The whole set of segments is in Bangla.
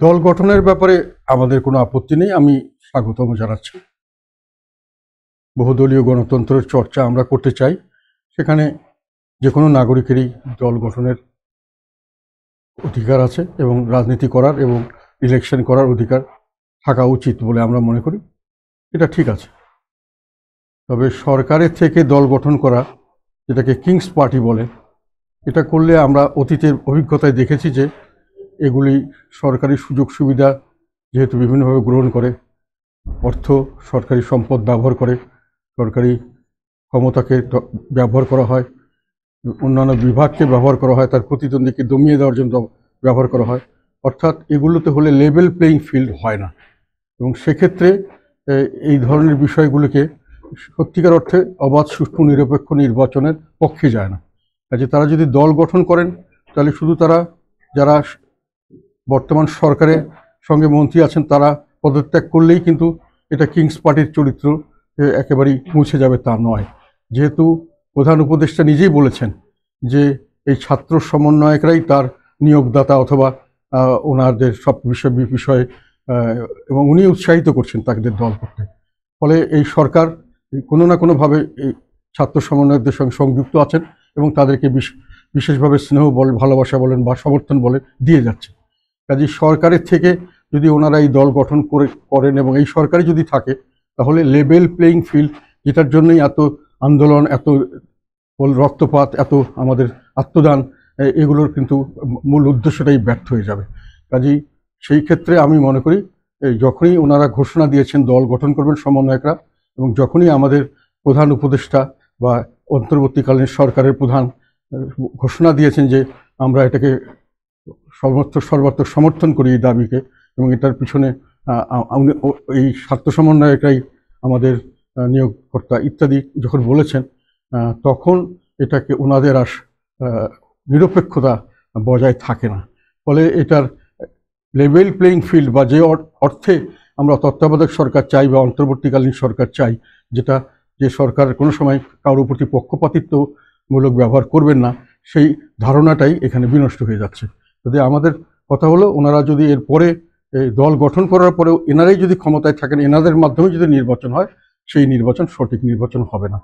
দল গঠনের ব্যাপারে আমাদের কোনো আপত্তি নেই। আমি স্বাগতম জানাচ্ছি। বহুদলীয় গণতন্ত্রের চর্চা আমরা করতে চাই। সেখানে যে কোনো নাগরিকেরই দল গঠনের অধিকার আছে এবং রাজনীতি করার এবং ইলেকশন করার অধিকার থাকা উচিত বলে আমরা মনে করি। এটা ঠিক আছে। তবে সরকারের থেকে দল গঠন করা, যেটাকে কিংস পার্টি বলে, এটা করলে আমরা অতীতের অভিজ্ঞতায় দেখেছি যে এগুলি সরকারি সুযোগ সুবিধা যেহেতু বিভিন্নভাবে গ্রহণ করে, অর্থ সরকারি সম্পদ ব্যবহার করে, সরকারি ক্ষমতাকে ব্যবহার করা হয়, অন্যান্য বিভাগকে ব্যবহার করা হয়, তার প্রতিদ্বন্দ্বীকে দমিয়ে দেওয়ার জন্য ব্যবহার করা হয়। অর্থাৎ এগুলোতে হলে লেভেল প্লেয়িং ফিল্ড হয় না, এবং সেক্ষেত্রে এই ধরনের বিষয়গুলোকে সত্যিকার অর্থে অবাধ সুষ্ঠু নিরপেক্ষ নির্বাচনের পক্ষে যায় না। কাজে তারা যদি দল গঠন করেন তাহলে শুধু তারা যারা বর্তমান সরকারের সঙ্গে মন্ত্রী আছেন তারা পদত্যাগ করলেই কিন্তু এটা কিংস পার্টির চরিত্র একেবারেই মুছে যাবে তা নয়। যেহেতু প্রধান উপদেষ্টা নিজেই বলেছেন যে এই ছাত্র সমন্বয়করাই তার নিয়োগদাতা অথবা ওনাদের সব বিষয়ে এবং উনি উৎসাহিত করছেন তাদের দল করতে। ফলে এই সরকার কোনো না কোনোভাবে এই ছাত্র সমন্বয়কদের সঙ্গে সংযুক্ত আছেন এবং তাদেরকে বিশেষভাবে স্নেহ বলেন, ভালোবাসা বলেন বা সমর্থন বলেন দিয়ে যাচ্ছে। কাজে সরকারের থেকে যদি ওনারা এই দল গঠন করেন এবং এই সরকারই যদি থাকে তাহলে লেভেল প্লেয়িং ফিল্ড, যেটার জন্যই এত আন্দোলন, এত রক্তপাত, এত আমাদের আত্মদান, এগুলোর কিন্তু মূল উদ্দেশ্যটাই ব্যর্থ হয়ে যাবে। কাজেই সেই ক্ষেত্রে আমি মনে করি যখনই ওনারা ঘোষণা দিয়েছেন দল গঠন করবেন সমন্বয়করা, এবং যখনই আমাদের প্রধান উপদেষ্টা বা অন্তর্বর্তীকালীন সরকারের প্রধান ঘোষণা দিয়েছেন যে আমরা এটাকে সর্বাত্মক সমর্থন করি এই দাবিকে, এবং এটার পিছনে এই স্বার্থ সমন্বয়করাই আমাদের নিয়োগকর্তা ইত্যাদি যখন বলেছেন, তখন এটাকে ওনাদের আর নিরপেক্ষতা বজায় থাকে না। ফলে এটার লেভেল প্লেয়িং ফিল্ড বা যে অর্থে আমরা তত্ত্বাবধায়ক সরকার চাই বা অন্তর্বর্তীকালীন সরকার চাই, যেটা যে সরকার কোনো সময় কারোর প্রতি পক্ষপাতিত্বমূলক ব্যবহার করবেন না, সেই ধারণাটাই এখানে বিনষ্ট হয়ে যাচ্ছে। যদি আমাদের কথা হলো ওনারা যদি এরপরে দল গঠন করার পরেও এনারাই যদি ক্ষমতায় থাকেন, এনাদের মাধ্যমে যদি নির্বাচন হয়, সেই নির্বাচন সঠিক নির্বাচন হবে না।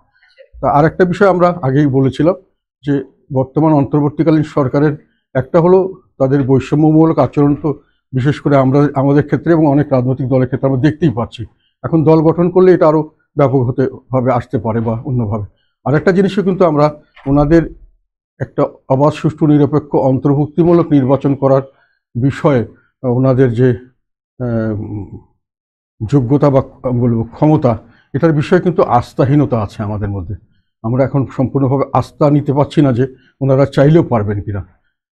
তা আর একটা বিষয় আমরা আগেই বলেছিলাম যে বর্তমান অন্তর্বর্তীকালীন সরকারের একটা হলো তাদের বৈষম্যমূলক আচরণ, তো বিশেষ করে আমাদের ক্ষেত্রে এবং অনেক রাজনৈতিক দলের ক্ষেত্রে আমরা দেখতেই পাচ্ছি। এখন দল গঠন করলে এটা আরও ব্যাপক ভাবে আসতে পারে বা অন্যভাবে। আর একটা জিনিসও কিন্তু আমরা ওনাদের একটা অবাধ সুষ্ঠু নিরপেক্ষ অন্তর্ভুক্তিমূলক নির্বাচন করার বিষয়ে ওনাদের যে যোগ্যতা বা বলবো ক্ষমতা, এটার বিষয়ে কিন্তু আস্থাহীনতা আছে আমাদের মধ্যে। আমরা এখন সম্পূর্ণভাবে আস্থা নিতে পারছি না যে ওনারা চাইলেও পারবেন কিনা।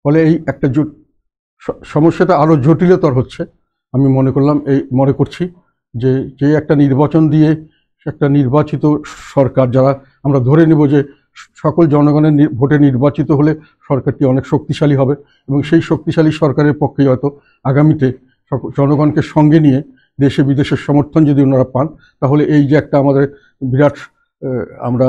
ফলে এই একটা সমস্যাটা আরও জটিলতর হচ্ছে। আমি মনে করছি যে একটা নির্বাচন দিয়ে একটা নির্বাচিত সরকার, যারা আমরা ধরে নেব যে সকল জনগণের ভোটে নির্বাচিত হলে সরকারটি অনেক শক্তিশালী হবে, এবং সেই শক্তিশালী সরকারের পক্ষে হয়তো আগামীতে জনগণকে সঙ্গে নিয়ে দেশে বিদেশের সমর্থন যদি ওনারা পান, তাহলে এই যে একটা আমাদের বিরাট আমরা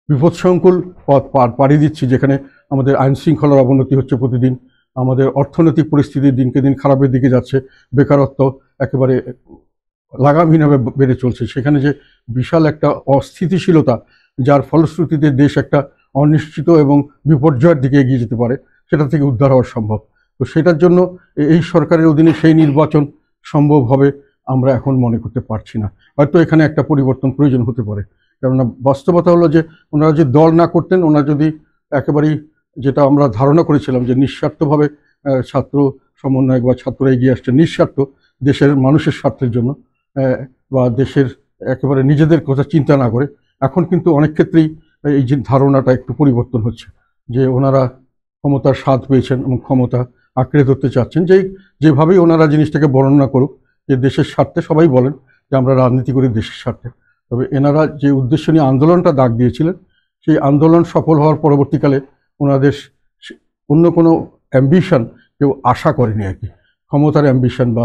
বিপদসংকুল পথ পাড়ি দিচ্ছি, যেখানে আমাদের আইন শৃঙ্খলার অবনতি হচ্ছে প্রতিদিন, আমাদের অর্থনৈতিক পরিস্থিতি দিনকে দিন খারাপের দিকে যাচ্ছে, বেকারত্ব একেবারে লাগামহীনভাবে বেড়ে চলছে, সেখানে যে বিশাল একটা অস্থিতিশীলতা, যার ফলশ্রুতিতে দেশ একটা অনিশ্চিত এবং বিপর্যয়ের দিকে এগিয়ে যেতে পারে, সেটা থেকে উদ্ধার হওয়া সম্ভব। তো সেটার জন্য এই সরকারের অধীনে সেই নির্বাচন সম্ভব হবে আমরা এখন মনে করতে পারছি না। হয়তো এখানে একটা পরিবর্তন প্রয়োজন হতে পারে, কেননা বাস্তবতা হলো যে ওনারা যদি দল না করতেন, ওনারা যদি একেবারেই যেটা আমরা ধারণা করেছিলাম যে নিঃস্বার্থভাবে ছাত্র সমন্বয়ক বা ছাত্ররা এগিয়ে আসছে নিঃস্বার্থ দেশের মানুষের স্বার্থের জন্য, বা দেশের একেবারে নিজেদের কথা চিন্তা না করে, এখন কিন্তু অনেক ক্ষেত্রেই এই যে ধারণাটা একটু পরিবর্তন হচ্ছে যে ওনারা ক্ষমতার স্বাদ পেয়েছেন এবং ক্ষমতা আঁকড়ে ধরতে চাচ্ছেন। যেভাবেই ওনারা জিনিসটাকে বর্ণনা করুক, যে দেশের স্বার্থে সবাই বলেন যে আমরা রাজনীতি করি দেশের স্বার্থে, তবে এনারা যে উদ্দেশ্য নিয়ে আন্দোলনটা ডাক দিয়েছিলেন, সেই আন্দোলন সফল হওয়ার পরবর্তীকালে ওনাদের অন্য কোনো অ্যাম্বিশন কেউ আশা করেনি আর কি। ক্ষমতার অ্যাম্বিশন বা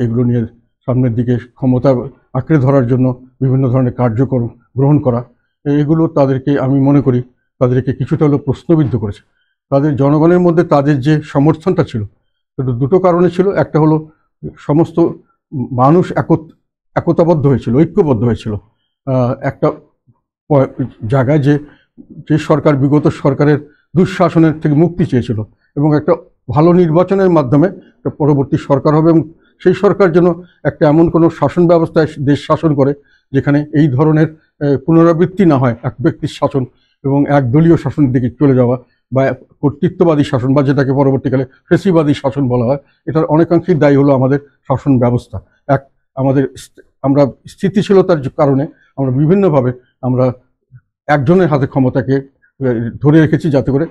এগুলো নিয়ে সামনের দিকে ক্ষমতা আঁকড়ে ধরার জন্য বিভিন্ন ধরনের কার্যক্রম গ্রহণ করা, এগুলো তাদেরকে আমি মনে করি তাদেরকে কিছুটা হলেও প্রশ্নবিদ্ধ করেছে। তাদের জনগণের মধ্যে তাদের যে সমর্থনটা ছিল, দুটো কারণে ছিল। একটা হলো সমস্ত মানুষ একতাবদ্ধ হয়েছিল, ঐক্যবদ্ধ হয়েছিল একটা জায়গায়, যে যে সরকার বিগত সরকারের দুঃশাসনের থেকে মুক্তি চেয়েছিল এবং একটা ভালো নির্বাচনের মাধ্যমে একটা পরবর্তী সরকার হবে, এবং সেই সরকার যেন একটা এমন কোনো শাসন ব্যবস্থায় দেশ শাসন করে যেখানে এই ধরনের পুনরাবৃত্তি না হয়, এক ব্যক্তির শাসন এবং একদলীয় শাসনের দিকে চলে যাওয়া, বা কর্তৃত্ববাদী শাসন, বা যেটাকে পরবর্তীকালে ফেসিবাদী শাসন বলা হয়। এটার অনেকাংশেই দায়ী হলো আমাদের শাসন ব্যবস্থা। আমাদের আমরা স্থিতিশীলতার কারণে আমরা বিভিন্নভাবে আমরা একজনের হাতে ক্ষমতাকে ধরে রেখেছি যাতে করে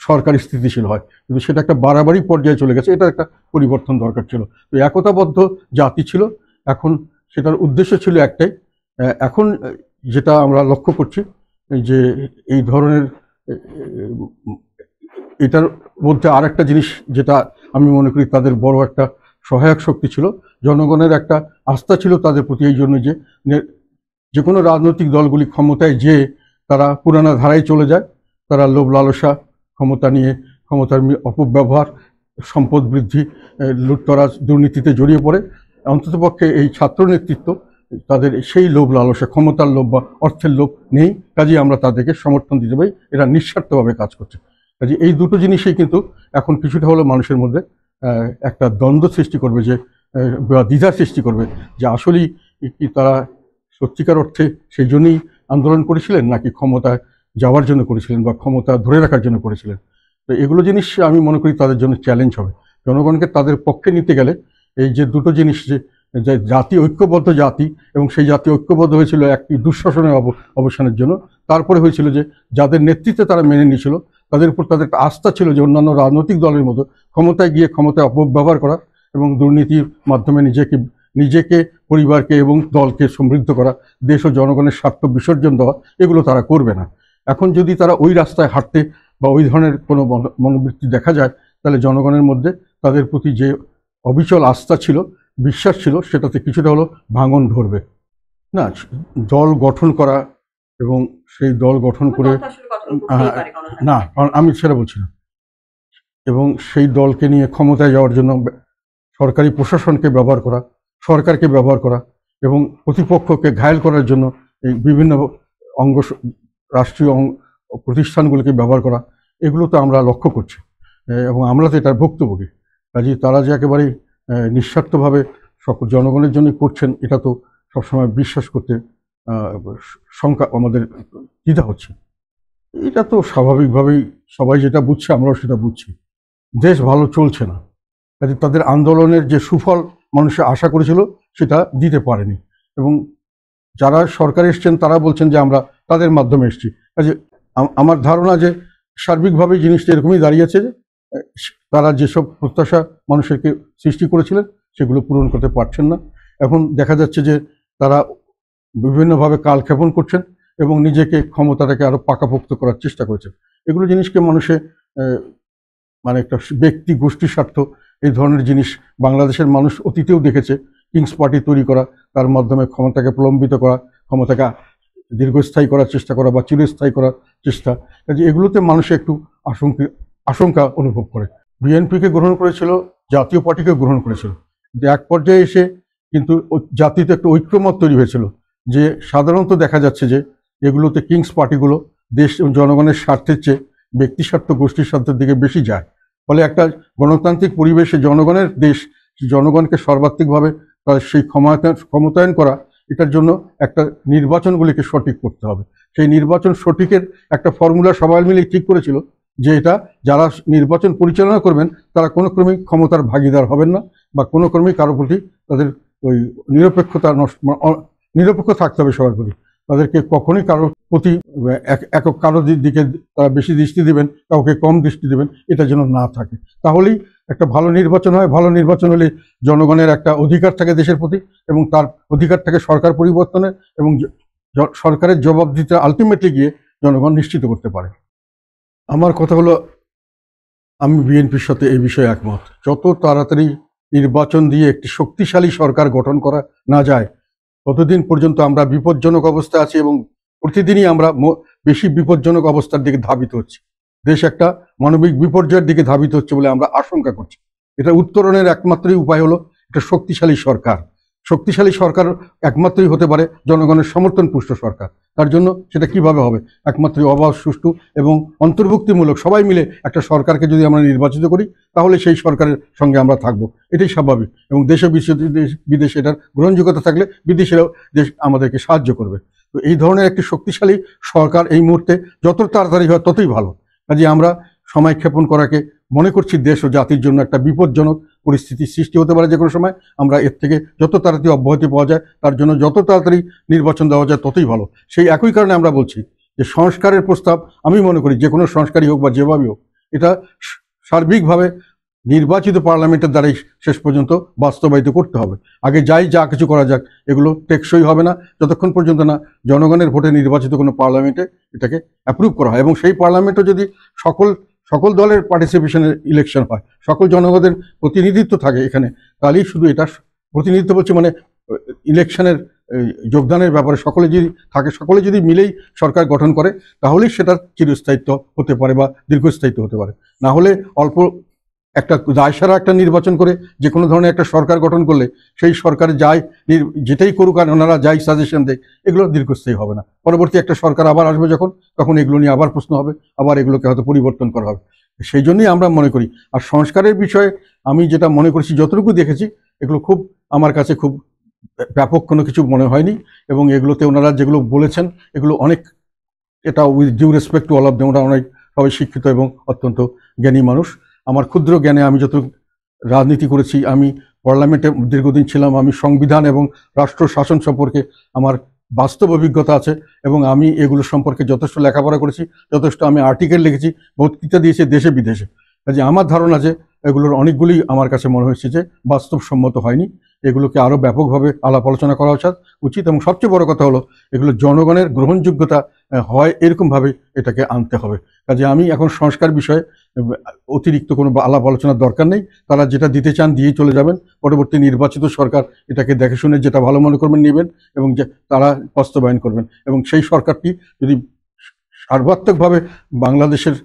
সরকার স্থিতিশীল হয়, কিন্তু সেটা একটা বাড়াবাড়ি পর্যায়ে চলে গেছে। এটা একটা পরিবর্তন দরকার ছিল। তো একতাবদ্ধ জাতি ছিল, এখন সেটার উদ্দেশ্য ছিল একটাই। এখন যেটা আমরা লক্ষ্য করছি যে এই ধরনের এটার মধ্যে আর একটা জিনিস যেটা আমি মনে করি তাদের বড় একটা সহায়ক শক্তি ছিল, জনগণের একটা আস্থা ছিল তাদের প্রতি, এই জন্য যে কোনো রাজনৈতিক দলগুলি ক্ষমতায় যে তারা পুরানা ধারায় চলে যায়, তারা লোভ লালসা, ক্ষমতা নিয়ে ক্ষমতার অপব্যবহার, সম্পদ বৃদ্ধি, লুটতরাজ, দুর্নীতিতে জড়িয়ে পড়ে। অন্ততপক্ষে এই ছাত্র নেতৃত্ব তাদের সেই লোভ লালসা, ক্ষমতার লোভ বা অর্থের লোভ নেই, কাজেই আমরা তাদেরকে সমর্থন দিতে পারি। এরা নিঃস্বার্থভাবে কাজ করছে। কাজে এই দুটো জিনিসই কিন্তু এখন কিছুটা হলো মানুষের মধ্যে একটা দ্বন্দ্ব সৃষ্টি করবে, যে বা দ্বিধা সৃষ্টি করবে, যে আসলেই কি তারা সত্যিকার অর্থে সেই জন্যই আন্দোলন করেছিলেন, নাকি ক্ষমতায় যাওয়ার জন্য করেছিলেন বা ক্ষমতা ধরে রাখার জন্য করেছিলেন। তো এগুলো জিনিস আমি মনে করি তাদের জন্য চ্যালেঞ্জ হবে। জনগণকে তাদের পক্ষে নিতে গেলে এই যে দুটো জিনিস, যে জাতি, ঐক্যবদ্ধ জাতি, এবং সেই জাতি ঐক্যবদ্ধ হয়েছিল একটি দুঃশাসনের অবসানের জন্য। তারপরে হয়েছিল যে যাদের নেতৃত্বে তারা মেনে নিয়েছিল, তাদের উপর তাদের একটা আস্থা ছিল যে অন্যান্য রাজনৈতিক দলের মতো ক্ষমতায় গিয়ে ক্ষমতায় অপব্যবহার করা এবং দুর্নীতির মাধ্যমে নিজেকে পরিবারকে এবং দলকে সমৃদ্ধ করা, দেশ ও জনগণের স্বার্থ বিসর্জন দেওয়া, এগুলো তারা করবে না। এখন যদি তারা ওই রাস্তায় হাঁটতে বা ওই ধরনের কোনো মনোবৃত্তি দেখা যায়, তাহলে জনগণের মধ্যে তাদের প্রতি যে অবিচল আস্থা ছিল, বিশ্বাস ছিল, সেটাতে কিছুটা হলো ভাঙন ধরবে। না, দল গঠন করা এবং সেই দল গঠন করে না, কারণ আমি সেটা বলছি না, এবং সেই দলকে নিয়ে ক্ষমতায় যাওয়ার জন্য সরকারি প্রশাসনকে ব্যবহার করা, সরকারকে ব্যবহার করা এবং প্রতিপক্ষকে ঘায়েল করার জন্য এই বিভিন্ন রাষ্ট্রীয় প্রতিষ্ঠানগুলোকে ব্যবহার করা, এগুলো তো আমরা লক্ষ্য করছি এবং আমরা তো এটার ভুক্তভোগী। কাজেই তারা যে একেবারেই নিঃস্বার্থভাবে সকল জনগণের জন্য করছেন, এটা তো সবসময় বিশ্বাস করতে শঙ্কা, আমাদের দ্বিধা হচ্ছে। এটা তো স্বাভাবিকভাবেই সবাই যেটা বুঝছে, আমরাও সেটা বুঝছি। দেশ ভালো চলছে না, কাজে তাদের আন্দোলনের যে সুফল মানুষে আশা করেছিল সেটা দিতে পারেনি, এবং যারা সরকারে এসছেন তারা বলছেন যে আমরা তাদের মাধ্যমে এসেছি। কাজে আমার ধারণা যে সার্বিকভাবে জিনিসটা এরকমই দাঁড়িয়েছে যে তারা যেসব প্রত্যাশা মানুষেরকে সৃষ্টি করেছিলেন সেগুলো পূরণ করতে পারছেন না। এখন দেখা যাচ্ছে যে তারা বিভিন্নভাবে কালক্ষেপণ করছেন এবং নিজেকে ক্ষমতাটাকে আরো পাকাপোক্ত করার চেষ্টা করেছেন। এগুলো জিনিসকে মানুষে মানে একটা ব্যক্তি গোষ্ঠী স্বার্থ, এই ধরনের জিনিস বাংলাদেশের মানুষ অতীতেও দেখেছে। কিংস পার্টি তৈরি করা, তার মাধ্যমে ক্ষমতাকে প্রলম্বিত করা, ক্ষমতাকে দীর্ঘস্থায়ী করার চেষ্টা করা বা চিরস্থায়ী করার চেষ্টা, কাজে এগুলোতে মানুষ একটু আশঙ্কা অনুভব করে। বিএনপিকে গ্রহণ করেছিল, জাতীয় পার্টিকে গ্রহণ করেছিল, কিন্তু এক পর্যায়ে এসে কিন্তু জাতিতে একটা ঐক্যমত তৈরি হয়েছিল যে সাধারণত দেখা যাচ্ছে যে এগুলোতে কিংস পার্টিগুলো দেশ এবং জনগণের স্বার্থের চেয়ে ব্যক্তি স্বার্থ, গোষ্ঠীর স্বার্থের দিকে বেশি যায়। ফলে একটা গণতান্ত্রিক পরিবেশে জনগণের দেশ, জনগণকে সর্বাত্মকভাবে তাদের সেই ক্ষমতায়ন করা, এটার জন্য একটা নির্বাচনগুলিকে সঠিক করতে হবে। সেই নির্বাচন সঠিকের একটা ফর্মুলা সবাই মিলে ঠিক করেছিল যে এটা যারা নির্বাচন পরিচালনা করবেন তারা কোনো ক্রমেই ক্ষমতার ভাগিদার হবেন না, বা কোনো ক্রমেই কারো প্রতি তাদের ওই নিরপেক্ষ থাকতে হবে সবার প্রতি। তাদেরকে কখনোই কারোর প্রতি একক কারো দিকে তারা বেশি দৃষ্টি দেবেন, কাউকে কম দৃষ্টি দেবেন, এটা যেন না থাকে। তাহলেই একটা ভালো নির্বাচন হয়। ভালো নির্বাচন হলে জনগণের একটা অধিকার থাকে দেশের প্রতি, এবং তার অধিকার থাকে সরকার পরিবর্তনের, এবং সরকারের জবাবদিহিতা আলটিমেটলি গিয়ে জনগণ নিশ্চিত করতে পারে। আমার কথা হলো, আমি বিএনপির সাথে এই বিষয়ে একমত। যত তাড়াতাড়ি নির্বাচন দিয়ে একটি শক্তিশালী সরকার গঠন করা না যায়, ততদিন পর্যন্ত আমরা বিপজ্জনক অবস্থায় আছি, এবং প্রতিদিনই আমরা বেশি বিপজ্জনক অবস্থার দিকে ধাবিত হচ্ছি। দেশ একটা মানবিক বিপর্যয়ের দিকে ধাবিত হচ্ছে বলে আমরা আশঙ্কা করছি। এটা উত্তরণের একমাত্রই উপায় হলো একটা শক্তিশালী সরকার। শক্তিশালী সরকার একমাত্রই হতে পারে জনগণের সমর্থন পুষ্ট সরকার। তার জন্য সেটা কিভাবে হবে? একমাত্র অবাধ, সুষ্ঠু এবং অন্তর্ভুক্তিমূলক সবাই মিলে একটা সরকারকে যদি আমরা নির্বাচিত করি, তাহলে সেই সরকারের সঙ্গে আমরা থাকবো, এটাই স্বাভাবিক। এবং দেশে বিদেশে এটার গ্রহণযোগ্যতা থাকলে বিদেশিরাও দেশ আমাদেরকে সাহায্য করবে। তো এই ধরনের একটি শক্তিশালী সরকার এই মুহূর্তে যত তাড়াতাড়ি হয় ততই ভালো। কাজে আমরা সময় ক্ষেপণ করাকে মনে করছি দেশ ও জাতির জন্য একটা বিপজ্জনক পরিস্থিতির সৃষ্টি হতে পারে যে কোনো সময়। আমরা এর থেকে যত তাড়াতাড়ি অব্যাহতি পাওয়া যায়, তার জন্য যত তাড়াতাড়ি নির্বাচন দেওয়া যায় ততই ভালো। সেই একই কারণে আমরা বলছি যে সংস্কারের প্রস্তাব, আমি মনে করি যে কোনো সংস্কারই হোক বা যেভাবেই হোক, এটা সার্বিকভাবে নির্বাচিত পার্লামেন্টের দ্বারাই শেষ পর্যন্ত বাস্তবায়িত করতে হবে। আগে যা কিছু করা যাক, এগুলো টেকসই হবে না যতক্ষণ পর্যন্ত না জনগণের ভোটে নির্বাচিত কোনো পার্লামেন্টে এটাকে অ্যাপ্রুভ করা হয়। এবং সেই পার্লামেন্টও যদি সকল দলের পার্টিসিপেশনের ইলেকশন হয়, সকল জনগণের প্রতিনিধিত্ব থাকে এখানে, তাহলেই শুধু এটা প্রতিনিধিত্ব বলছে মানে ইলেকশনের যোগদানের ব্যাপারে সকলে যদি থাকে, সকলে যদি মিলেই সরকার গঠন করে, তাহলেই সেটার চিরস্থায়িত্ব হতে পারে বা দীর্ঘস্থায়িত্ব হতে পারে। না হলে অল্প একটা দায়সারা একটা নির্বাচন করে যে কোনো ধরনের একটা সরকার গঠন করলে সেই সরকার যেটাই করুক আর ওনারা যাই সাজেশন দেয়, এগুলো দীর্ঘস্থায়ী হবে না। পরবর্তী একটা সরকার আবার আসবে যখন, তখন এগুলো নিয়ে আবার প্রশ্ন হবে, আবার এগুলোকে হয়তো পরিবর্তন করা হবে। সেই জন্যই আমরা মনে করি। আর সংস্কারের বিষয়ে আমি যেটা মনে করছি, যতটুকু দেখেছি, এগুলো খুব আমার কাছে খুব ব্যাপক কোনো কিছু মনে হয়নি। এবং এগুলোতে ওনারা যেগুলো বলেছেন, এগুলো অনেক, এটা with due respect to all of them, ওরা অনেক সবাই শিক্ষিত এবং অত্যন্ত জ্ঞানী মানুষ। আমার ক্ষুদ্র জ্ঞানে আমি যত রাজনীতি করেছি, আমি পার্লামেন্টে দীর্ঘদিন ছিলাম, আমি সংবিধান এবং রাষ্ট্র শাসন সম্পর্কে আমার বাস্তব অভিজ্ঞতা আছে এবং আমি এগুলো সম্পর্কে যথেষ্ট লেখাপড়া করেছি, যথেষ্ট আমি আর্টিকেল লিখেছি, বক্তৃতা দিয়েছি দেশে বিদেশে। কাজে আমার ধারণা যে এগুলোর অনেকগুলি আমার কাছে মনে হয়েছে যে বাস্তবসম্মত হয়নি। এগুলোকে আরও ব্যাপকভাবে আলাপ আলোচনা করা উচিত এবং সবচেয়ে বড় কথা হলো এগুলো জনগণের গ্রহণযোগ্যতা হয় এরকমভাবে এটাকে আনতে হবে। কাজে আমি এখন সংস্কার বিষয়ে অতিরিক্ত কোনো আলাপ আলোচনার দরকার নেই। তারা যেটা দিতে চান দিয়েই চলে যাবেন। পরবর্তী নির্বাচিত সরকার এটাকে দেখে শুনে যেটা ভালো মনে করবেন নেবেন এবং যে তারা বাস্তবায়ন করবেন। এবং সেই সরকারটি যদি সার্বাত্মকভাবে বাংলাদেশের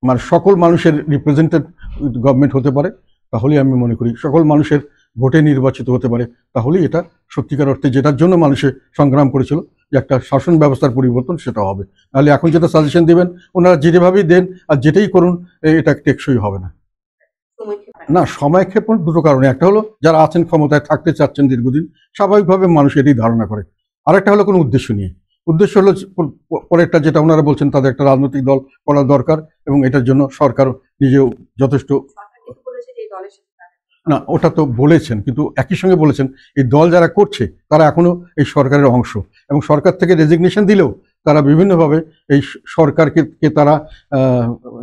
মানে সকল মানুষের রিপ্রেজেন্টেড গভর্নমেন্ট হতে পারে, তাহলেই আমি মনে করি সকল মানুষের ভোটে নির্বাচিত হতে পারে, তাহলেই এটা সত্যিকার অর্থে যেটার জন্য মানুষে সংগ্রাম করেছিল, যে একটা শাসন ব্যবস্থার পরিবর্তন, সেটা হবে। নাহলে এখন যেটা সাজেশন দেবেন ওনারা যেভাবেই দেন আর যেটাই করুন, এটা টেকসই হবে না। না, সময় ক্ষেপণ দুটো কারণে। একটা হলো যারা আছেন ক্ষমতায় থাকতে চাচ্ছেন দীর্ঘদিন, স্বাভাবিকভাবে মানুষ এটাই ধারণা করে। আরেকটা হলো কোনো উদ্দেশ্য নিয়ে। উদ্দেশ্য হলো পরেরটা যেটা ওনারা বলছেন, তাদের একটা রাজনৈতিক দল করা দরকার এবং এটার জন্য সরকার নিজেও যথেষ্ট। না, ওটা তো বলেছেন, কিন্তু একই সঙ্গে বলেছেন এই দল যারা করছে তারা এখনো এই সরকারের অংশ এবং সরকার থেকে রেজিগনেশন দিলেও তারা বিভিন্নভাবে এই সরকারকে তারা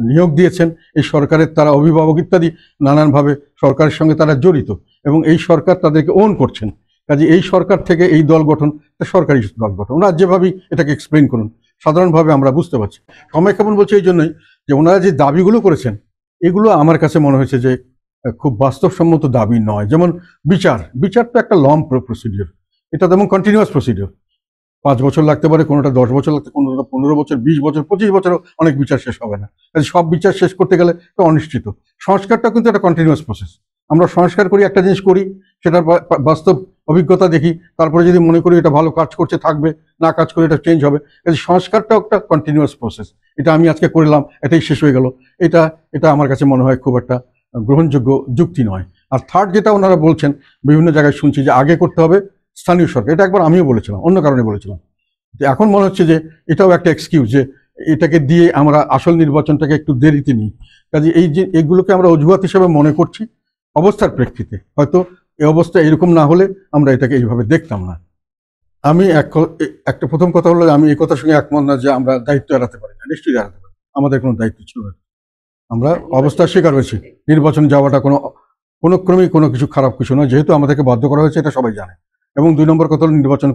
নিয়োগ দিয়েছেন, এই সরকারের তারা অভিভাবক ইত্যাদি নানানভাবে সরকারের সঙ্গে তারা জড়িত এবং এই সরকার তাদেরকে ওন করছেন। কাজে এই সরকার থেকে এই দল গঠন, সরকারি দল গঠন, ওনারা যেভাবেই এটাকে এক্সপ্লেন করুন সাধারণভাবে আমরা বুঝতে পারছি। সময় কেমন বলছে এই জন্যই যে ওনারা যে দাবিগুলো করেছেন, এগুলো আমার কাছে মনে হয়েছে যে খুব বাস্তবসম্মত দাবি নয়। যেমন বিচার তো একটা লং প্রসিডিওর, এটা তেমন কন্টিনিউয়াস প্রসিডিওর। 5 বছর লাগতে পারে, কোনোটা 10 বছর লাগতে, কোনোটা 15 বছর, 20 বছর, 25 বছরও অনেক বিচার শেষ হবে না। কাজে সব বিচার শেষ করতে গেলে তো অনিশ্চিত। সংস্কারটা কিন্তু একটা কন্টিনিউয়াস প্রসেস। আমরা সংস্কার করি, একটা জিনিস করি, সেটার বাস্তব অভিজ্ঞতা দেখি, তারপরে যদি মনে করি এটা ভালো কাজ করছে থাকবে, না কাজ করে এটা চেঞ্জ হবে। কাজে সংস্কারটাও একটা কন্টিনিউয়াস প্রসেস। এটা আমি আজকে করলাম, এটাই শেষ হয়ে গেল, এটা আমার কাছে মনে হয় খুব একটা গ্রহণযোগ্য যুক্তি নয়। আর থার্ড যেটা ওনারা বলছেন, বিভিন্ন জায়গায় শুনছি যে আগে করতে হবে স্থানীয় সরকার, এটা একবার আমিও বলেছিলাম, অন্য কারণে বলেছিলাম। এখন মনে হচ্ছে যে এটাও একটা এক্সকিউজ, যে এটাকে দিয়ে আমরা আসল নির্বাচনটাকে একটু দেরিতে নিই। কাজে এই যে এগুলোকে আমরা অজুহাত হিসেবে মনে করছি অবস্থার প্রেক্ষিতে। হয়তো এই অবস্থা এরকম না হলে আমরা এটাকে এইভাবে দেখতাম না। আমি একটা প্রথম কথা হলো, আমি এই কথার সঙ্গে একমত না যে আমরা দায়িত্ব এড়াতে পারি না। নিশ্চয়ই এড়াতে পারি, আমাদের কোনো দায়িত্ব ছিল না। আমরা অবস্থার শিকার হয়েছি। নির্বাচন যাওয়াটা কোনো ক্রমেই কোনো কিছু খারাপ কিছু নয়, যেহেতু আমাদেরকে বাধ্য করা হয়েছে, এটা সবাই জানে। এবং 2 নম্বর কথা হলো, নির্বাচন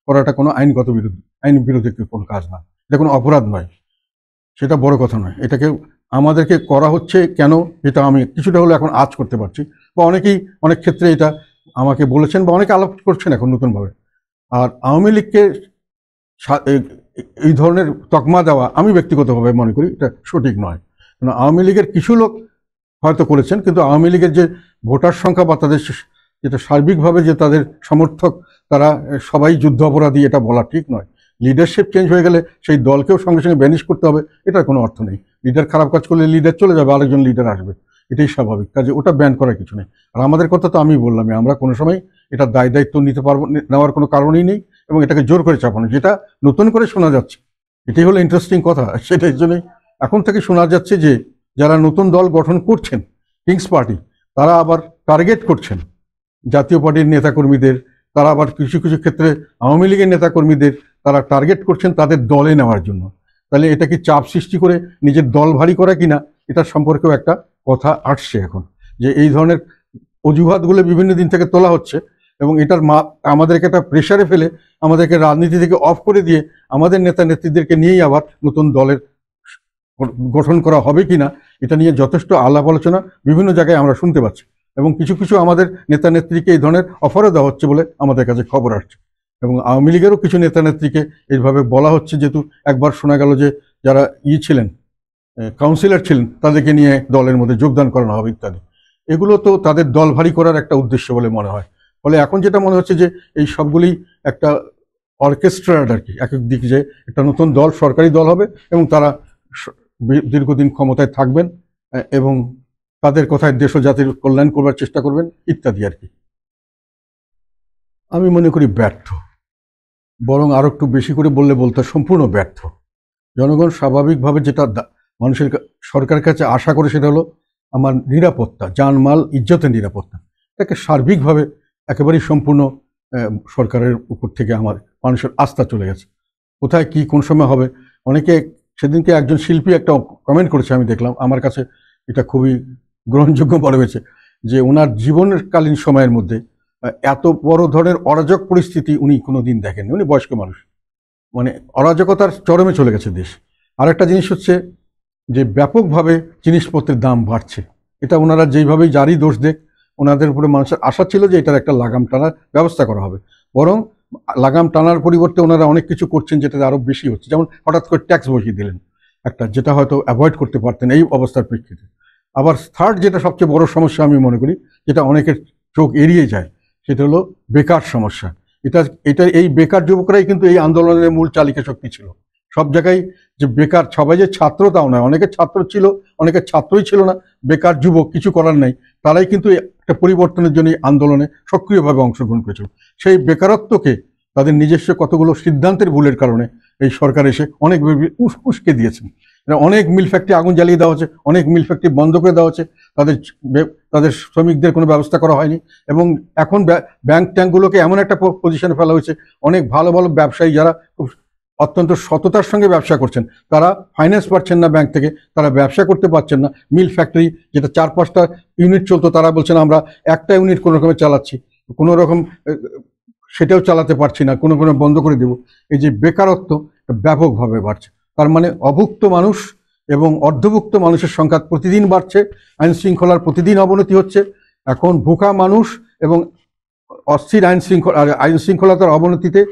করাটা কোনো আইন বিরোধী কোনো কাজ না, এটা কোনো অপরাধ নয়, সেটা বড় কথা নয়। এটাকে আমাদেরকে করা হচ্ছে কেন, এটা আমি কিছুটা হলো এখন আজ করতে পারছি, বা অনেকেই অনেক ক্ষেত্রে এটা আমাকে বলেছেন বা অনেকে আলাপ করছেন এখন নতুনভাবে। আর আওয়ামী লীগকে এই ধরনের তকমা দেওয়া আমি ব্যক্তিগতভাবে মনে করি এটা সঠিক নয়। কারণ আওয়ামী লীগের কিছু লোক হয়তো করেছেন, কিন্তু আওয়ামী লীগের যে ভোটার সংখ্যা বা তাদের যেটা সার্বিকভাবে যে তাদের সমর্থক তারা সবাই যুদ্ধ অপরাধী, এটা বলা ঠিক নয়। লিডারশিপ চেঞ্জ হয়ে গেলে সেই দলকেও সঙ্গে সঙ্গে ব্যানিশ করতে হবে, এটার কোনো অর্থ নেই। লিডার খারাপ কাজ করলে লিডার চলে যাবে, আরেকজন লিডার আসবে, এটাই স্বাভাবিক। কাজে ওটা ব্যান করার কিছু নেই। আর আমাদের কথা তো আমি বললামই, আমরা কোনো সময় এটা দায়িত্ব নিতে পারবো, নেওয়ার কোনো কারণই নেই, এবং এটাকে জোর করে চাপানো, যেটা নতুন করে শোনা যাচ্ছে, এটাই হলো ইন্টারেস্টিং কথা। সেটার জন্যই এখন থেকে শোনা যাচ্ছে যে যারা নতুন দল গঠন করছেন, কিংস পার্টি, তারা আবার টার্গেট করছেন জাতীয় পার্টির নেতাকর্মীদের, তারা আবার কিছু কিছু ক্ষেত্রে আওয়ামী লীগের নেতাকর্মীদের তারা টার্গেট করছেন তাদের দলে নেওয়ার জন্য। তাহলে এটা কি চাপ সৃষ্টি করে নিজের দল ভারী করা কিনা, এটার সম্পর্কেও একটা কথা আসছে এখন, যে এই ধরনের অজুহাতগুলো বিভিন্ন দিন থেকে তোলা হচ্ছে, এবং এটার আমাদেরকে একটা প্রেশারে ফেলে আমাদেরকে রাজনীতি থেকে অফ করে দিয়ে আমাদের নেতা নেত্রীদেরকে নিয়েই আবার নতুন দলের গঠন করা হবে কিনা, এটা নিয়ে যথেষ্ট আলাপ আলোচনা বিভিন্ন জায়গায় আমরা শুনতে পাচ্ছি, এবং কিছু কিছু আমাদের নেতা নেত্রীকে এই ধরনের অফারও দেওয়া হচ্ছে বলে আমাদের কাছে খবর আসছে। এবং আওয়ামী লীগেরও কিছু নেতা নেত্রীকে এইভাবে বলা হচ্ছে, যেহেতু একবার শোনা গেল যে যারা ছিলেন, কাউন্সিলর ছিলেন, তাদেরকে নিয়ে দলের মধ্যে যোগদান করানো হবে ইত্যাদি। এগুলো তো তাদের দল ভারী করার একটা উদ্দেশ্য বলে মনে হয়। ফলে এখন যেটা মনে হচ্ছে যে এই সবগুলি একটা অর্কেস্ট্রাড আর কি, এক এক দিক যে একটা নতুন দল, সরকারি দল হবে, এবং তারা দীর্ঘদিন ক্ষমতায় থাকবেন, এবং তাদের কথায় দেশ ও জাতির কল্যাণ করবার চেষ্টা করবেন ইত্যাদি আর কি। আমি মনে করি ব্যর্থ, বরং আরো একটু বেশি করে বলতে সম্পূর্ণ ব্যর্থ। জনগণ স্বাভাবিকভাবে যেটা মানুষের সরকারের কাছে আশা করে, সেটা হলো আমার নিরাপত্তা, জানমাল ইজ্জতের নিরাপত্তা। এটাকে সার্বিকভাবে একেবারেই সম্পূর্ণ সরকারের উপর থেকে আমার মানুষের আস্থা চলে গেছে। কোথায় কি কোন সময় হবে, অনেকে, সেদিনকে একজন শিল্পী একটা কমেন্ট করেছে, আমি দেখলাম, আমার কাছে এটা খুবই গ্রহণযোগ্য মনে হয়েছে, যে ওনার জীবনের কালীন সময়ের মধ্যে এত বড় ধরনের অরাজক পরিস্থিতি উনি কোনো দিন দেখেননি। উনি বয়স্ক মানুষ, মানে অরাজকতার চরমে চলে গেছে দেশ। আর একটা জিনিস হচ্ছে যে ব্যাপকভাবে জিনিসপত্রের দাম বাড়ছে। এটা ওনারা যেইভাবেই জারি দোষ দেখ, ওনাদের উপরে মানুষের আশা ছিল যে এটার একটা লাগাম টানার ব্যবস্থা করা হবে, বরং লাগাম টানার পরিবর্তে ওনারা অনেক কিছু করছেন যেটাতে আরও বেশি হচ্ছে। যেমন হঠাৎ করে ট্যাক্স বসিয়ে দিলেন একটা, যেটা হয়তো অ্যাভয়েড করতে পারতেন এই অবস্থার প্রেক্ষিতে। আবার থার্ড যেটা সবচেয়ে বড় সমস্যা আমি মনে করি, যেটা অনেকের চোখ এড়িয়ে যায়, সেটা হলো বেকার সমস্যা। এটা এই বেকার যুবকরাই কিন্তু এই আন্দোলনের মূল চালিকা শক্তি ছিল। সব জায়গায় যে বেকার, সবাই যে ছাত্র তাও নয়, অনেকে ছাত্র ছিল, অনেকে ছাত্রই ছিল না, বেকার যুবক, কিছু করার নাই, তারাই কিন্তু একটা পরিবর্তনের জন্য আন্দোলনে সক্রিয়ভাবে অংশগ্রহণ করেছিল। সেই বেকারত্বকে তাদের নিজস্ব কতগুলো সিদ্ধান্তের ভুলের কারণে এই সরকার এসে অনেক উস্কে দিয়েছেন। অনেক মিল ফ্যাক্টরি আগুন জ্বালিয়ে দেওয়া হচ্ছে, অনেক মিল ফ্যাক্টরি বন্ধ করে দেওয়া হচ্ছে, তাদের শ্রমিকদের কোনো ব্যবস্থা করা হয়নি। এবং এখন ব্যাংক ট্যাঙ্কগুলোকে এমন একটা পজিশনে ফেলা হয়েছে, অনেক ভালো ভালো ব্যবসায়ী যারা খুব অত্যন্ত সততার সঙ্গে ব্যবসা করছেন, তারা ফাইন্যান্স পাচ্ছেন না ব্যাংক থেকে, তারা ব্যবসা করতে পারছেন না। মিল ফ্যাক্টরি যেটা 4-5টা ইউনিট চলতো, তারা বলছেন আমরা একটা ইউনিট কোনো রকমে চালাচ্ছি, কোনো রকম সেটাও চালাতে পারছি না, কোনো বন্ধ করে দেব। এই যে বেকারত্ব ব্যাপকভাবে বাড়ছে, তার মানে অভুক্ত মানুষ এবং অর্ধভুক্ত মানুষের সংখ্যা প্রতিদিন বাড়ছে, আইন শৃঙ্খলার প্রতিদিন অবনতি হচ্ছে। এখন ভুকা মানুষ এবং অস্থির আইন শৃঙ্খলতার অবনতিতে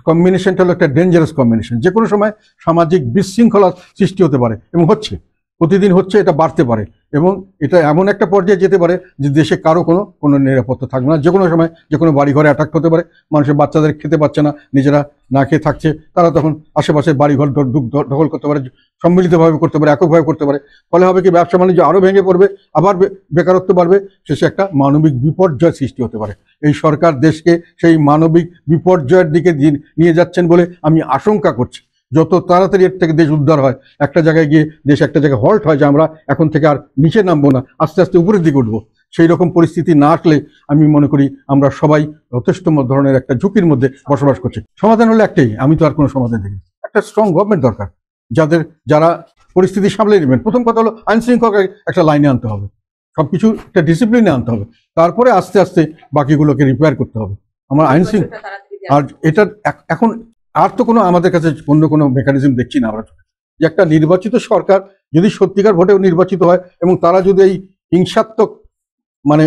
কম্বিনেশনটা হলো একটা ডেঞ্জারাস কম্বিনেশন। যে কোনো সময় সামাজিক বিশৃঙ্খলা সৃষ্টি হতে পারে, এবং হচ্ছে, প্রতিদিন হচ্ছে, এটা বাড়তে পারে, এবং এটা এমন একটা পর্যায়ে যেতে পারে যে দেশে কারো কোনো নিরাপত্তা থাকবে না। যে কোনো সময় যে কোনো বাড়িঘরে অ্যাটাক হতে পারে, মানুষের বাচ্চাদের খেতে পাচ্ছে না, নিজেরা না খেয়ে থাকছে, তারা তখন আশেপাশের বাড়িঘর দখল করতে পারে, সম্মিলিতভাবে করতে পারে, এককভাবে করতে পারে। ফলে হবে কি, ব্যবসা বাণিজ্য আরও ভেঙে পড়বে, আবার বেকারত্ব বাড়বে, শেষে একটা মানবিক বিপর্যয় সৃষ্টি হতে পারে। এই সরকার দেশকে সেই মানবিক বিপর্যয়ের দিকে নিয়ে যাচ্ছেন বলে আমি আশঙ্কা করছি। যত তাড়াতাড়ি এর থেকে দেশ উদ্ধার হয়, একটা জায়গায় গিয়ে দেশ একটা জায়গায় হল্ট হয় যে আমরা এখন থেকে আর নিচে নামবো না, আস্তে আস্তে উপরের দিকে উঠবো, সেই রকম পরিস্থিতি না আসলে আমি মনে করি আমরা সবাই যথেষ্ট ধরনের একটা ঝুঁকির মধ্যে বসবাস করছি। সমাধান হলো একটাই, আমি তো আর কোনো সমাধান দেখি, একটা স্ট্রং গভর্নমেন্ট দরকার, যারা পরিস্থিতি সামলে নেবেন। প্রথম কথা হলো আইন শৃঙ্খলা একটা লাইনে আনতে হবে, সবকিছু একটা ডিসিপ্লিনে আনতে হবে, তারপরে আস্তে আস্তে বাকিগুলোকে রিপেয়ার করতে হবে। আমার আইন শৃঙ্খলা, আর এটা এখন আর তো আমাদের কাছে অন্য কোনো মেকানিজম দেখছি না আমরা, যে একটা নির্বাচিত সরকার যদি সত্যিকার ভোটে নির্বাচিত হয়, এবং তারা যদি এই হিংসাত্মক মানে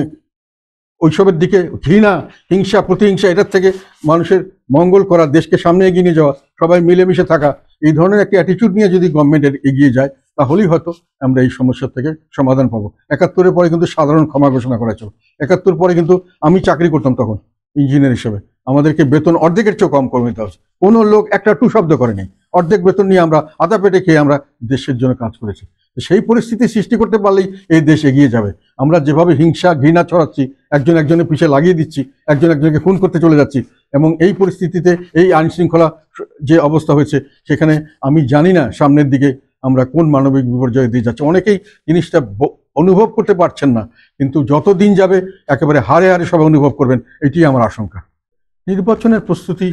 ওইসবের দিকে ঘৃণা, হিংসা, প্রতিহিংসা, এটার থেকে মানুষের মঙ্গল করা, দেশকে সামনে এগিয়ে নিয়ে যাওয়া, সবাই মিলেমিশে থাকা, এই ধরনের একটা অ্যাটিটিউড নিয়ে যদি গভর্নমেন্ট এগিয়ে যায়, তাহলেই হয়তো আমরা এই সমস্যা থেকে সমাধান পাবো। ৭১-এর পরে কিন্তু সাধারণ ক্ষমা ঘোষণা করা ছিল। ৭১ পরে কিন্তু আমি চাকরি করতাম তখন ইঞ্জিনিয়ার হিসেবে, আমাদেরকে বেতন অর্ধেকের চেয়ে কম করে দিতে হচ্ছে। কোনো লোক একটা টু শব্দ করেনি, অর্ধেক বেতন নিয়ে আমরা আধা পেটে খেয়ে আমরা দেশের জন্য কাজ করেছি। সেই পরিস্থিতি সৃষ্টি করতে পারলেই এই দেশ এগিয়ে যাবে। আমরা যেভাবে হিংসা ঘৃণা ছড়াচ্ছি, একজন একজনের পিছে লাগিয়ে দিচ্ছি, একজন একজনকে খুন করতে চলে যাচ্ছি, এবং এই পরিস্থিতিতে এই আইন শৃঙ্খলা যে অবস্থা হয়েছে, সেখানে আমি জানি না সামনের দিকে আমরা কোন মানবিক বিপর্যয় দিয়ে যাচ্ছি। অনেকেই জিনিসটা অনুভব করতে পারছেন না, কিন্তু যত দিন যাবে একেবারে হারে হারে সবাই অনুভব করবেন, এটি আমার আশঙ্কা। নির্বাচনের প্রস্তুতি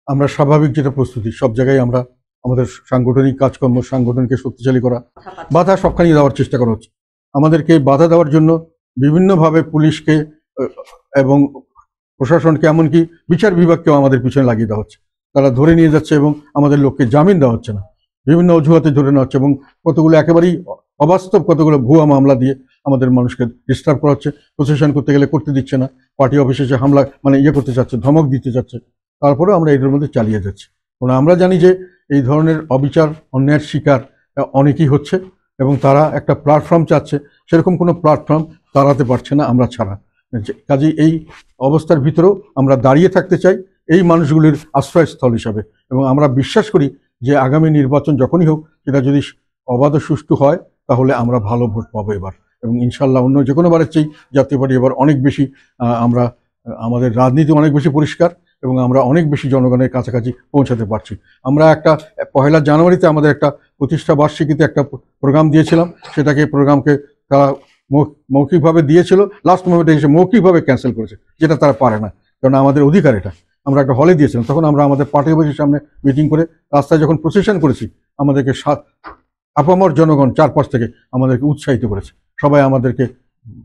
আমরা স্বাভাবিক যেটা প্রস্তুতি, সব জায়গায় আমরা আমাদের সাংগঠনিক কাজকর্ম, সাংগঠনকে শক্তিশালী করা, বাধা সবখানি দেওয়ার চেষ্টা করা হচ্ছে। আমাদেরকে বাধা দেওয়ার জন্য বিভিন্নভাবে পুলিশকে এবং প্রশাসনকে, এমনকি বিচার বিভাগকেও আমাদের পিছনে লাগিয়ে দেওয়া হচ্ছে। তারা ধরে নিয়ে যাচ্ছে এবং আমাদের লোককে জামিন দেওয়া হচ্ছে না, বিভিন্ন অজুহাতে ধরে নেওয়া হচ্ছে, এবং কতগুলো একেবারেই অবাস্তব কতগুলো ভুয়া মামলা দিয়ে আমাদের মানুষকে ডিস্টার্ব করা হচ্ছে। প্রসেশন করতে গেলে করতে দিচ্ছে না, পার্টি অফিসে যে হামলা মানে করতে চাচ্ছে, ধমক দিতে চাচ্ছে। তারপরেও আমরা এটার মধ্যে চালিয়ে যাচ্ছি, কারণ আমরা জানি যে এই ধরনের অবিচার অন্যায়ের শিকার অনেকেই হচ্ছে, এবং তারা একটা প্ল্যাটফর্ম চাচ্ছে, সেরকম কোনো প্ল্যাটফর্ম দাঁড়াতে পারছে না আমরা ছাড়া। কাজেই এই অবস্থার ভিতরেও আমরা দাঁড়িয়ে থাকতে চাই এই মানুষগুলির আশ্রয়স্থল হিসাবে, এবং আমরা বিশ্বাস করি যে আগামী নির্বাচন যখনই হোক, সেটা যদি অবাধ সুষ্ঠু হয়, তাহলে আমরা ভালো ভোট পাবো এবার, এবং ইনশাল্লাহ অন্য যে কোনো বারের চেয়ে জাতীয় পার্টি এবার অনেক বেশি আমরা আমাদের রাজনীতি অনেক বেশি পরিষ্কার, এবং আমরা অনেক বেশি জনগণের কাছাকাছি পৌঁছাতে পারছি। আমরা একটা 1 জানুয়ারিতে আমাদের একটা প্রতিষ্ঠা বার্ষিকীতে একটা প্রোগ্রাম দিয়েছিলাম, সেটাকে প্রোগ্রামকে তারা মৌখিকভাবে দিয়েছিল, লাস্ট মোমেন্টে এসে মৌখিকভাবে ক্যান্সেল করেছে, যেটা তারা পারে না, কারণ আমাদের অধিকার এটা। আমরা একটা হলে দিয়েছিলাম, তখন আমরা আমাদের পার্টি অফিসের সামনে মিটিং করে রাস্তায় যখন প্রসেশন করেছি, আমাদেরকে আপামর জনগণ চারপাশ থেকে আমাদেরকে উৎসাহিত করেছে, সবাই আমাদেরকে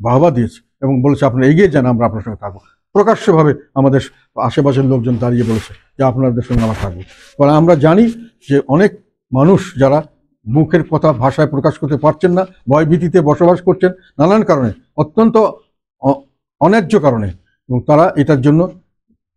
বাহবা দিয়েছে এবং বলেছে আপনারা এগিয়ে যান, আমরা আপনার সঙ্গে থাকবো। প্রকাশ্যভাবে আমাদের আশেপাশের লোকজন দাঁড়িয়ে বলেছে যে আপনাদের সঙ্গে আমরা থাকবো। কারণ আমরা জানি যে অনেক মানুষ যারা মুখের কথা ভাষায় প্রকাশ করতে পারছেন না, ভয়ভীতিতে বসবাস করছেন নানান কারণে, অত্যন্ত অন্যায্য কারণে, এবং তারা এটার জন্য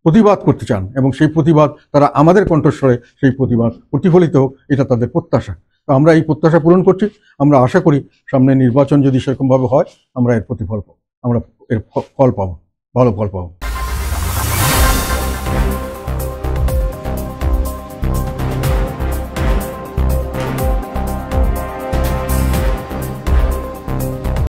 প্রতিবাদ করতে চান, এবং সেই প্রতিবাদ তারা আমাদের কণ্ঠস্বরে সেই প্রতিবাদ প্রতিফলিত হোক, এটা তাদের প্রত্যাশা। তো আমরা এই প্রত্যাশা পূরণ করছি। আমরা আশা করি সামনে নির্বাচন যদি সেরকমভাবে হয়, আমরা এর প্রতিফল পাবো, আমরা এর ফল পাবো, ভালো ফল পাবো।